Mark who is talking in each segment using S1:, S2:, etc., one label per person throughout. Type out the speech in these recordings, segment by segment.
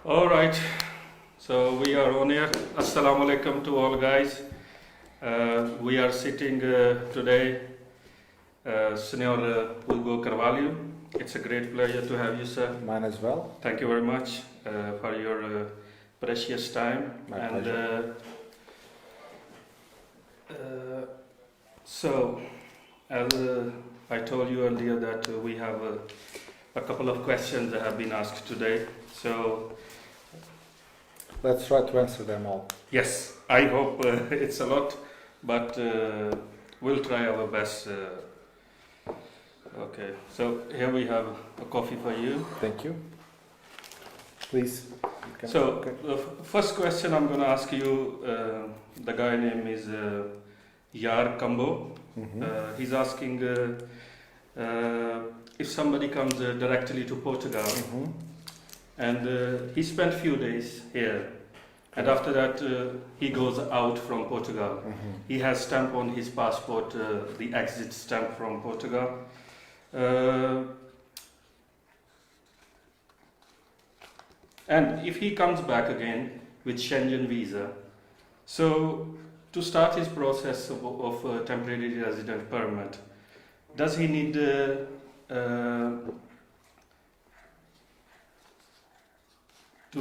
S1: All right, so we are on air. Assalamu alaikum to all guys. We are sitting today, Senor Hugo Carvalho. It's a great pleasure to have you, sir.
S2: Mine as well.
S1: Thank you very much for your precious time.
S2: My pleasure.
S1: So, as I told you earlier that we have a couple of questions that have been asked today. So,
S2: let's try to answer them all.
S1: yes, I hope it's a lot, but we'll try our best. Okay, so here we have a coffee for you.
S2: Thank you. Please.
S1: So, the first question I'm going to ask you, the guy name is Yar Kambo.
S2: Mm-hmm.
S1: He's asking if somebody comes directly to Portugal
S2: Mm-hmm.
S1: and he spent few days here, and after that he goes out from Portugal.
S2: Mm-hmm.
S1: He has stamp on his passport, the exit stamp from Portugal. And if he comes back again with Schengen visa, so to start his process of temporary resident permit, does he need to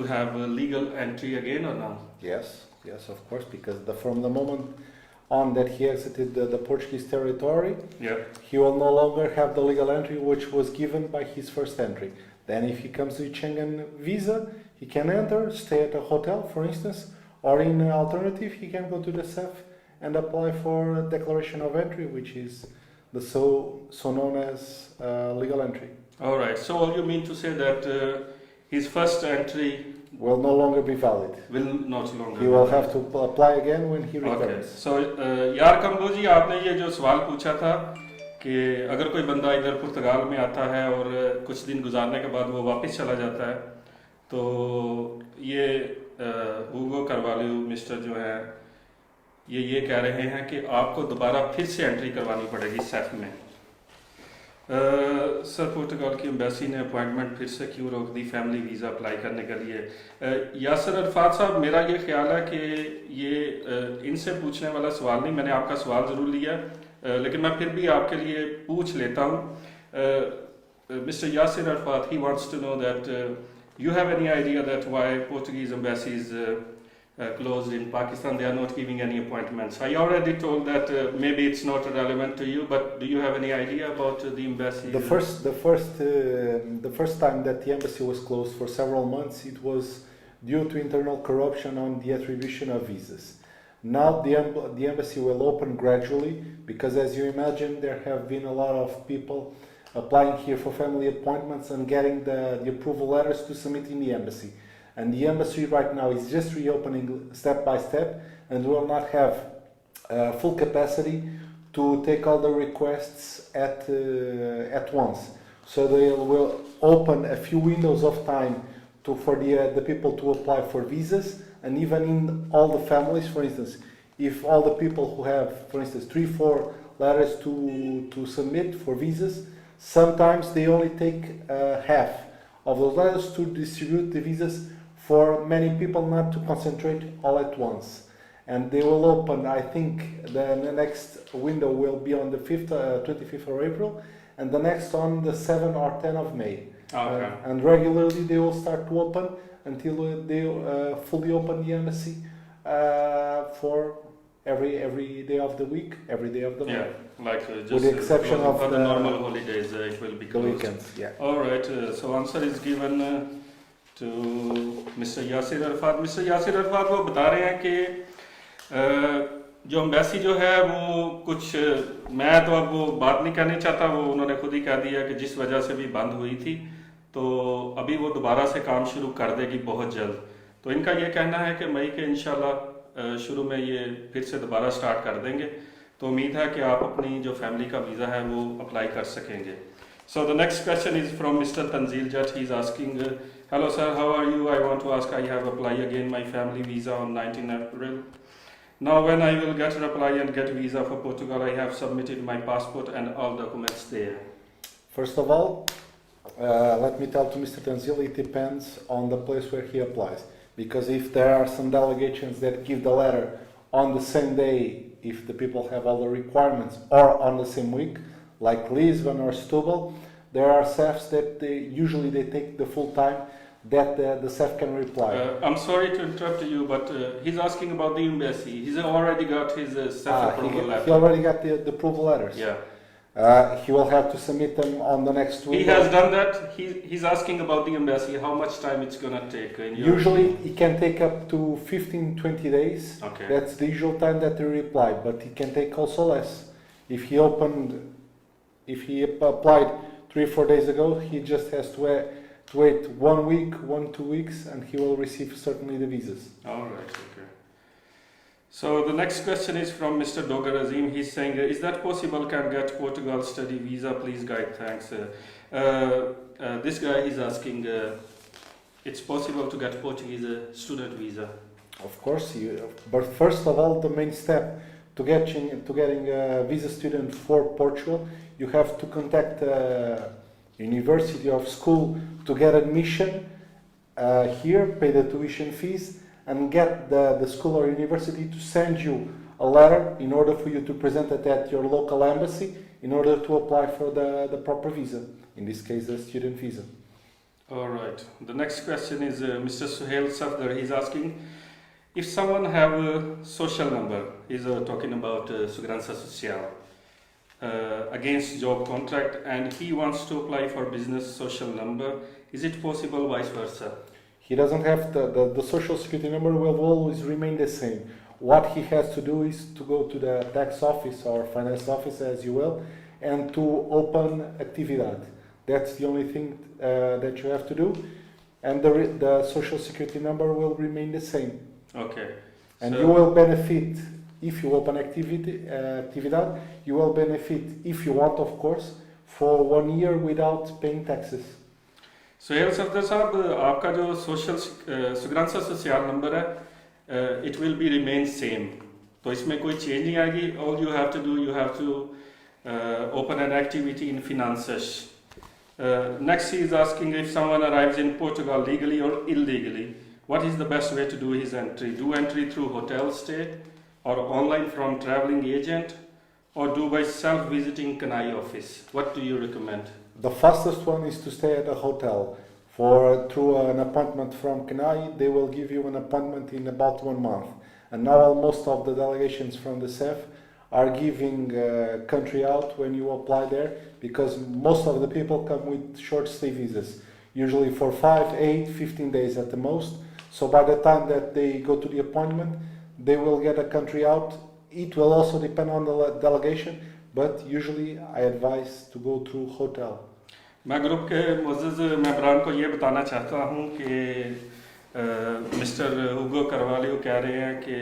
S1: have a legal entry again or no?
S2: Yes, of course, because from the moment on that he exited the Portuguese territory,
S1: Yeah.
S2: he will no longer have the legal entry which was given by his first entry. Then if he comes with Schengen visa, he can enter, stay at a hotel, for instance, or in an alternative, he can go to the CEF and apply for a declaration of entry, which is the so known as legal entry.
S1: All right. So all you mean to say that his first entry
S2: Will no longer be valid.
S1: will not longer.
S2: He will have to apply again when he
S1: Okay.
S2: returns.
S1: So यार combo जी, आपने ये जो सवाल पूछा था कि अगर कोई बंदा इधर पुर्तगाल में आता है और कुछ दिन गुजारने के बाद वो वापस चला जाता है, तो ये हुगो कार्वाल्हो मिस्टर जो है ये कह रहे हैं कि आपको दोबारा फिर से एंट्री करवानी पड़ेगी सेफ में। सर, पुर्तगाल की एम्बेसी ने अपॉइंटमेंट फिर से क्यों रोक दी फैमिली वीज़ा अप्लाई करने के लिए? यासर अरफात साहब, मेरा ये ख्याल है कि ये इनसे पूछने वाला सवाल नहीं, मैंने आपका सवाल ज़रूर लिया, लेकिन मैं फिर भी आपके लिए पूछ लेता हूँ। Mister Yasir Arafat, he wants to know that you have any idea that why Portuguese embassy is closed in Pakistan? They are not giving any appointments. I already told that maybe it's not relevant to you, but do you have any idea about the embassy?
S2: The first time that the embassy was closed for several months, it was due to internal corruption on the attribution of visas. Now the embassy will open gradually because, as you imagine, there have been a lot of people applying here for family appointments and getting the approval letters to submit in the embassy. And the embassy right now is just reopening step by step and will not have full capacity to take all the requests at once. So they will open a few windows of time for the people to apply for visas, and even in all the families, for instance, if all the people who have, for instance, 3-4 letters to submit for visas, sometimes they only take half of those letters to distribute the visas for many people, not to concentrate all at once. And they will open, I think, the next window will be on the 25th of April, and the next on the 7th or 10th of May.
S1: Okay.
S2: And regularly they will start to open until they fully open the embassy for every day of the week, every day of the month.
S1: Yeah, like just
S2: with the exception of
S1: for the normal holidays, it will be
S2: the
S1: closed.
S2: weekends. Yeah.
S1: All right, so answer is given to Mr. Yasir Arafat. Mr. Yasir Arafat वो बता रहे हैं कि जो embassy जो है वो कुछ, मैं तो अब वो बात नहीं कहनी चाहता, वो उन्होंने खुद ही कह दिया कि जिस वजह से भी बंद हुई थी, तो अभी वो दोबारा से काम शुरू कर देगी बहुत जल्द। तो इनका ये कहना है कि मई के इंशाल्लाह शुरू में ये फिर से दोबारा स्टार्ट कर देंगे, तो उम्मीद है कि आप अपनी जो फैमिली का वीज़ा है वो अप्लाई कर सकेंगे। So the next question is from Mr. Tanzil Jat. He's asking, hello sir, how are you? I want to ask, I have applied again my family visa on 19 April. Now when I will get a reply and get visa for Portugal, I have submitted my passport and all documents there.
S2: First of all, Let me tell to Mr. Tanzil, it depends on the place where he applies. Because if there are some delegations that give the letter on the same day, if the people have all the requirements, or on the same week, like Lisbon or Setúbal, there are CEFs that usually they take the full time that the CEF can reply.
S1: I'm sorry to interrupt you, but he's asking about the embassy. He's already got his CEF approval letter.
S2: He already got the approval letters.
S1: Yeah.
S2: He will have to submit them on the next week.
S1: He has done that. He's asking about the embassy, how much time it's going to take.
S2: Usually it can take up to 15-20 days.
S1: Okay.
S2: That's the usual time that they reply, but it can take also less. If he applied 3-4 days ago, he just has to wait 1 week, 1-2 weeks, and he will receive certainly the visas.
S1: All right, okay. So the next question is from Mr. Dogar Azim. He's saying, is that possible? Can get Portugal study visa? Please guide. Thanks. This guy is asking, it's possible to get Portuguese student visa?
S2: Of course, but first of all, the main step to getting a visa student for Portugal, you have to contact university or school to get admission here, pay the tuition fees, and get the school or university to send you a letter in order for you to present it at your local embassy in order to apply for the proper visa, in this case the student visa.
S1: All right. The next question is Mr. Suhail Safdar. He's asking, if someone have a social number, he's talking about Segurança Social, against job contract, and he wants to apply for business social number, is it possible vice versa?
S2: He doesn't have the social security number will always remain the same. What he has to do is to go to the tax office or finance office, as you will, and to open actividad. That's the only thing that you have to do, and the social security number will remain the same.
S1: Okay.
S2: And you will benefit if you open actividad. You will benefit, if you want, of course, for 1 year without paying taxes.
S1: Suhail Safdar साहब, आपका जो social सुगरांसा social number है, it will be remain same. तो इसमें कोई change नहीं आएगी. All you have to do, you have to open an activity in finances. Next, he is asking, if someone arrives in Portugal legally or illegally, what is the best way to do his entry? Do entry through hotel stay, or online from traveling agent, or do by self-visiting Kanai office? What do you recommend?
S2: The fastest one is to stay at a hotel. Through an appointment from Kanai, they will give you an appointment in about 1 month. And now most of the delegations from the CEF are giving country out when you apply there, because most of the people come with short stay visas, usually for 5, 8, 15 days at the most. So by the time that they go to the appointment, they will get a country out. It will also depend on the delegation, but usually I advise to go through hotel.
S1: मैं group के मुअज़्ज़ज़ मेंबरान को ये बताना चाहता हूँ कि mister हुगो करवालियो कह रहे हैं कि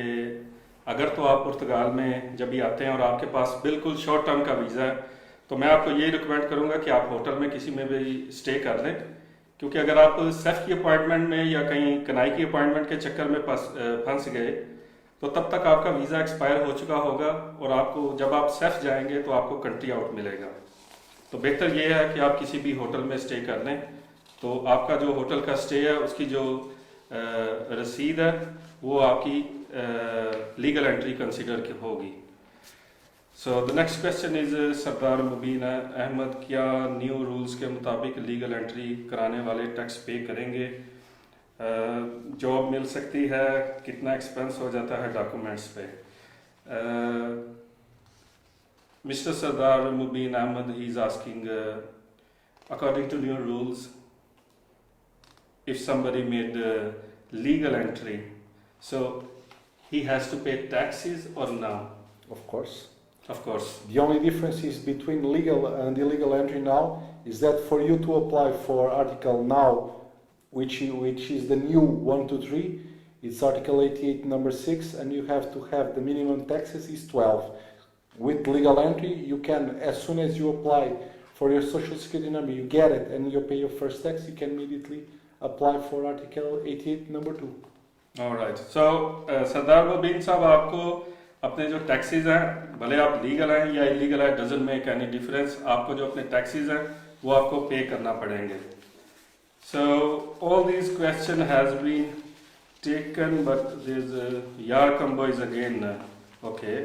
S1: अगर तो आप पुर्तगाल में जब भी आते हैं और आपके पास बिल्कुल शॉर्ट टर्म का वीज़ा है, तो मैं आपको ये रिकमेंड करूँगा कि आप होटल में किसी में भी स्टे कर लें, क्योंकि अगर आप सेफ की अपॉइंटमेंट में या कहीं कनाई की अपॉइंटमेंट के चक्कर में फंस गए, तो तब तक आपका वीज़ा एक्सपायर हो चुका होगा और आपको जब आप सेफ जाएंगे तो आपको कंट्री आउट मिलेगा. तो बेहतर ये है कि आप किसी भी होटल में स्टे कर लें, तो आपका जो होटल का स्टे है उसकी जो रसीद है वो आपकी लीगल एंट्री कंसिडर होगी. So the next question is Sardar Mubeen Ahmad, क्या न्यू रूल्स के मुताबिक लीगल एंट्री कराने वाले टैक्स पे करेंगे? जॉब मिल सकती है, कितना एक्सपेंस हो जाता है डॉक्यूमेंट्स पे? Mr. Sardar Mubin Ahmed, he is asking, according to new rules, if somebody made legal entry, so he has to pay taxes or no?
S2: Of course.
S1: Of course.
S2: The only difference is between legal and illegal entry now is that for you to apply for Article now, which is the new 123, it's Article 88 number 6, and you have to have the minimum taxes is 12. With legal entry, you can, as soon as you apply for your social security number, you get it and you pay your first tax, you can immediately apply for Article 88 number 2.
S1: Alright, so सरदार मुबीन साहब, आपको अपने जो taxes हैं, भले आप legal हैं या illegal हैं, डजंट मेक एनी डिफरेंस. आपको जो अपने टैक्सेस हैं वो आपको पे करना पड़ेंगे. So all these question has been taken, but there's Yar Kambo is again okay.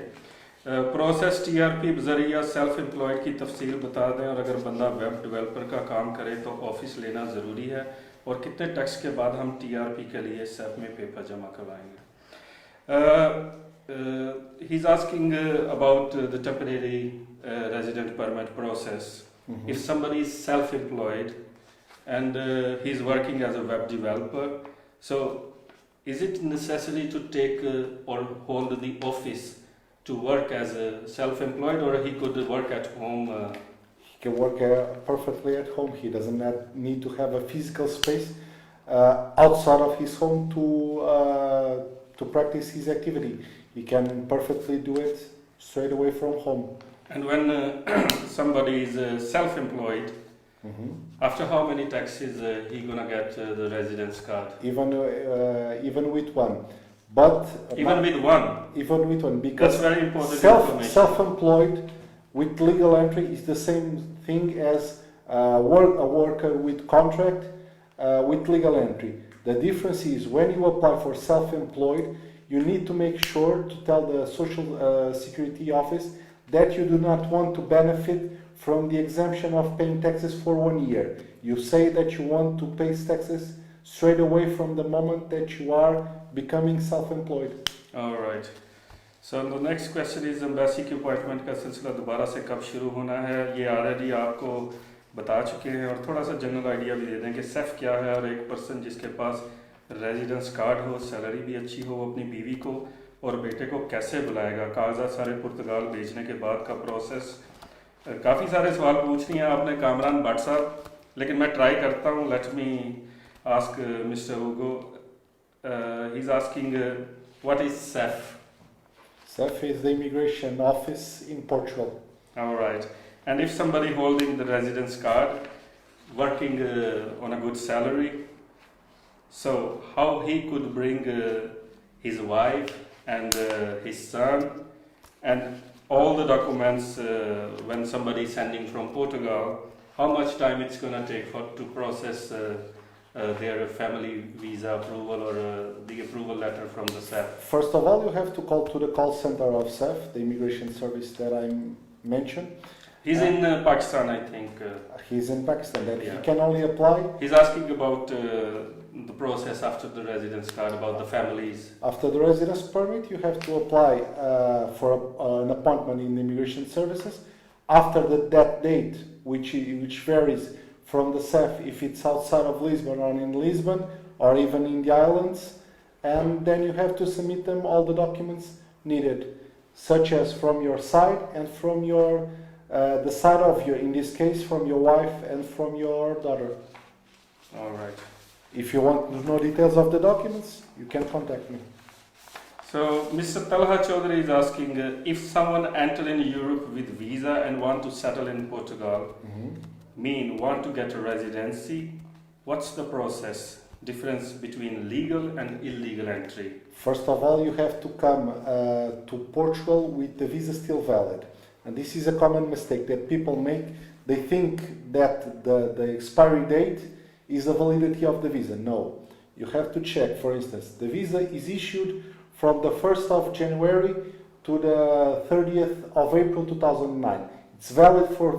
S1: Process TRP बजरिया सेल्फ एम्प्लॉयड की तफसील बता दें, और अगर बंदा वेब डेवलपर का काम करे तो ऑफिस लेना ज़रूरी है, और कितने टैक्स के बाद हम टीआरपी के लिए सेफ में पेपर जमा करवाएंगे. He is asking about the temporary resident permit process. If somebody is self-employed and he is working as a web developer, so is it necessary to take or hold the office to work as a self-employed, or he could work at home?
S2: He can work perfectly at home. He doesn't need to have a physical space outside of his home to practice his activity. He can perfectly do it straight away from home.
S1: And when somebody is self-employed, after how many taxes he gonna get the residence card?
S2: Even with one, but
S1: even with one,
S2: because
S1: that's very important information.
S2: Self-employed with legal entry is the same thing as a worker with contract with legal entry. The difference is when you apply for self-employed, you need to make sure to tell the Social Security Office that you do not want to benefit from the exemption of paying taxes for 1 year. You say that you want to pay taxes straight away from the moment that you are becoming self-employed.
S1: All right. So the next question is embassy की appointment का सिलसिला दोबारा से कब शुरू होना है? ये ऑलरेडी आपको बता चुके हैं, और थोड़ा सा जनरल आइडिया भी दे दें कि सेफ क्या है, और एक पर्सन जिसके पास रेजिडेंस कार्ड हो, सैलरी भी अच्छी हो, अपनी बीवी को और बेटे को कैसे बुलाएगा, कागजात सारे पुर्तगाल भेजने के बाद का प्रोसेस. काफ़ी सारे सवाल पूछ लिए हैं आपने कामरान भट्ट साहब, लेकिन मैं ट्राई करता हूँ. Let me ask mister Hugo. He is asking what is safe?
S2: SEF is the immigration office in Portugal.
S1: All right. And if somebody holding the residence card, working on a good salary, so how he could bring his wife and his son and all the documents when somebody is sending from Portugal, how much time it's going to take to process their family visa approval or the approval letter from the SEF?
S2: First of all, you have to call to the call center of SEF, the immigration service that I mentioned.
S1: He's in Pakistan, I think.
S2: He's in Pakistan. That he can only apply.
S1: He's asking about the process after the residence card, about the families.
S2: After the residence permit, you have to apply for an appointment in immigration services. After that date, which varies from the SEF, if it's outside of Lisbon or in Lisbon or even in the islands, and then you have to submit them all the documents needed, such as from your side and from your the side of your, in this case, from your wife and from your daughter.
S1: All right.
S2: If you want to know details of the documents, you can contact me.
S1: So, Mr. Talha Chaudhary is asking if someone enter in Europe with visa and want to settle in Portugal, want to get a residency, what's the process? Difference between legal and illegal entry?
S2: First of all, you have to come to Portugal with the visa still valid. And this is a common mistake that people make. They think that the expiry date is the validity of the visa. No. You have to check, for instance, the visa is issued from the 1st of January to the 30th of April 2009. It's valid for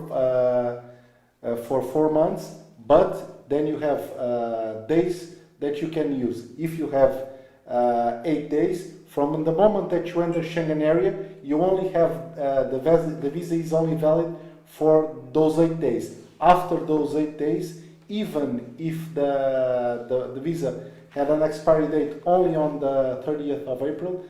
S2: 4 months, but then you have days that you can use. If you have 8 days, from the moment that you enter Schengen area, you only have the visa is only valid for those 8 days. After those 8 days, even if the visa had an expiry date only on the 30th of April,